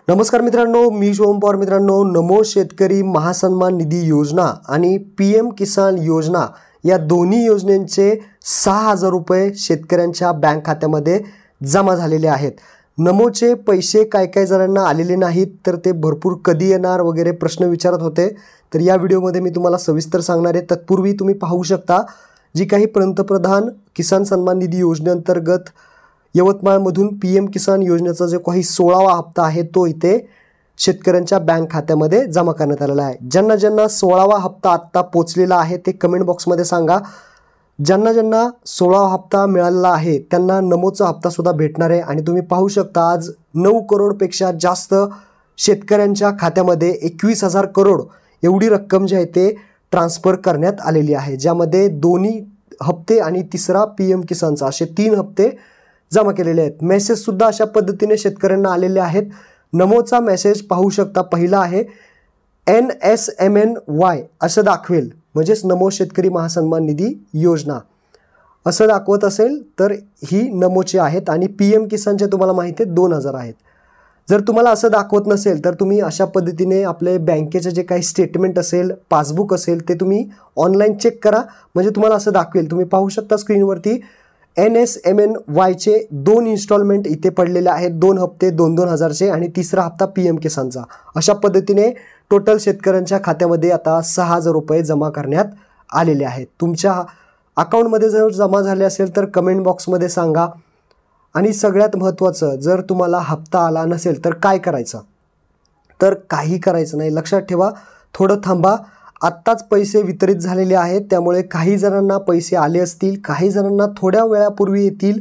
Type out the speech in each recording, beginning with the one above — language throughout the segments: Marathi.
नमस्कार मित्रांनो, मी शिवम पवार. मित्रांनो, नमो शेतकरी महासन्मान निधी योजना आणि PM किसान योजना या दोन्ही योजनेचे 6,000 रुपये शेतकऱ्यांच्या बँक खात्यामध्ये जमा झालेले आहेत. नमोचे पैसे काय जणांना आलेले नाहीत, तर ते भरपूर कधी येणार वगैरे प्रश्न विचारत होते. तर या व्हिडिओमध्ये मी तुम्हाला सविस्तर सांगणार आहे. तत्पूर्वी तुम्ही पाहू शकता, जी काही पंतप्रधान किसान सन्मान निधी योजनेअंतर्गत यवतमाळमधून PM किसान योजनेचा जो काही 16वा हप्ता आहे तो इथे शेतकऱ्यांच्या बँक खात्यामध्ये जमा करण्यात आलेला आहे. ज्यांना 16वा हप्ता आत्ता पोचलेला आहे ते कमेंट बॉक्समध्ये सांगा. ज्यांना 16वा हप्ता मिळालेला आहे त्यांना नमोचा हप्ता सुद्धा भेटणार आहे. आणि तुम्ही पाहू शकता, आज 9 करोडपेक्षा जास्त शेतकऱ्यांच्या खात्यामध्ये 21,000 करोड एवढी रक्कम जी आहे ते ट्रान्सफर करण्यात आलेली आहे, ज्यामध्ये दोन्ही हप्ते आणि तिसरा PM किसानचा असे 3 हप्ते जमा केलेले आहेत. मेसेजसुद्धा अशा पद्धतीने शेतकऱ्यांना आलेले आहेत. नमोचा मेसेज पाहू शकता, पहिला आहे NSMNY असं दाखवेल, म्हणजेच नमो शेतकरी महासन्मान निधी योजना असं दाखवत असेल तर ही नमोची आहेत. आणि PM किसानचे तुम्हाला माहिती आहे 2,000 आहेत. जर तुम्हाला असं दाखवत नसेल तर तुम्ही अशा पद्धतीने आपले बँकेचे जे काही स्टेटमेंट असेल, पासबुक असेल, ते तुम्ही ऑनलाईन चेक करा, म्हणजे तुम्हाला असं दाखवेल. तुम्ही पाहू शकता स्क्रीनवरती NSMNYचे 2 इन्स्टॉलमेंट इथे पडलेले आहेत, 2 हप्ते 2-2 हजारचे आणि तिसरा हप्ता PM किसानचा. अशा पद्धतीने टोटल शेतकऱ्यांच्या खात्यामध्ये आता 6,000 रुपये जमा करण्यात आलेले आहेत. तुमच्या अकाउंटमध्ये जर जमा झाले असेल तर कमेंट बॉक्समध्ये सांगा. आणि सगळ्यात महत्त्वाचं, जर तुम्हाला हप्ता आला नसेल तर काय करायचं? तर काही करायचं नाही. लक्षात ठेवा, थोडं थांबा. आत्ताच पैसे वितरित झालेले आहेत, त्यामुळे काही जणांना पैसे आले असतील, काही जणांना थोड्या वेळापूर्वी येतील,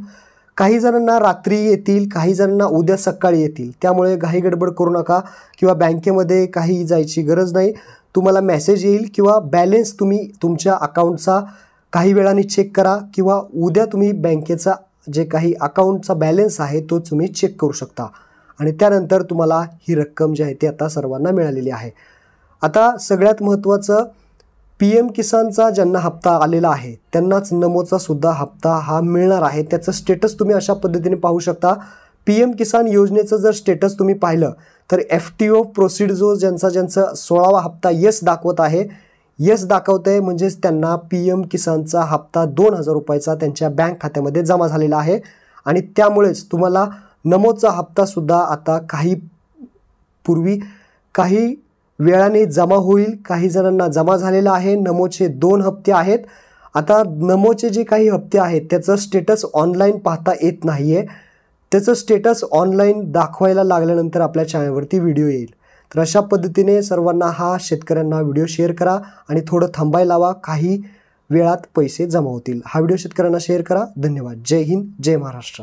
काही जणांना रात्री येतील, काही जणांना उद्या सकाळी येतील. त्यामुळे घाई गडबड करू नका किंवा बँकेमध्ये काही जायची गरज नाही. तुम्हाला मेसेज येईल किंवा बॅलेन्स तुम्ही तुमच्या अकाउंटचा काही वेळाने चेक करा किंवा उद्या तुम्ही बँकेचा जे काही अकाउंटचा बॅलेन्स आहे तो तुम्ही चेक करू शकता. आणि त्यानंतर तुम्हाला ही रक्कम जी आहे ती आता सर्वांना मिळालेली आहे. आता सगळ्यात महत्त्वाचं, PM किसानचा ज्यांना हप्ता आलेला आहे त्यांनाच नमोचा सुद्धा हप्ता हा मिळणार आहे. त्याचं स्टेटस तुम्ही अशा पद्धतीने पाहू शकता. PM किसान योजनेचं जर स्टेटस तुम्ही पाहिलं तर FTO प्रोसीड जो ज्यांचा 16वा हप्ता यस दाखवत आहे, यस दाखवत आहे, म्हणजेच त्यांना PM किसानचा हप्ता 2,000 रुपयाचा त्यांच्या बँक खात्यामध्ये जमा झालेला आहे. आणि त्यामुळेच तुम्हाला नमोचा हप्तासुद्धा आता काही वेळाने जमा होईल. काही जणांना जमा झालेला आहे. नमोचे 2 हप्ते आहेत. आता नमोचे जे काही हप्ते आहेत त्याचं स्टेटस ऑनलाईन पाहता येत नाही आहे. त्याचं स्टेटस ऑनलाईन दाखवायला लागल्यानंतर आपल्या चॅनलवरती व्हिडिओ येईल. तर अशा पद्धतीने सर्वांना हा शेतकऱ्यांना व्हिडिओ शेअर करा आणि थोडं थांबायला लावा. काही वेळात पैसे जमा होतील. हा व्हिडिओ शेतकऱ्यांना शेअर करा. धन्यवाद. जय हिंद, जय महाराष्ट्र.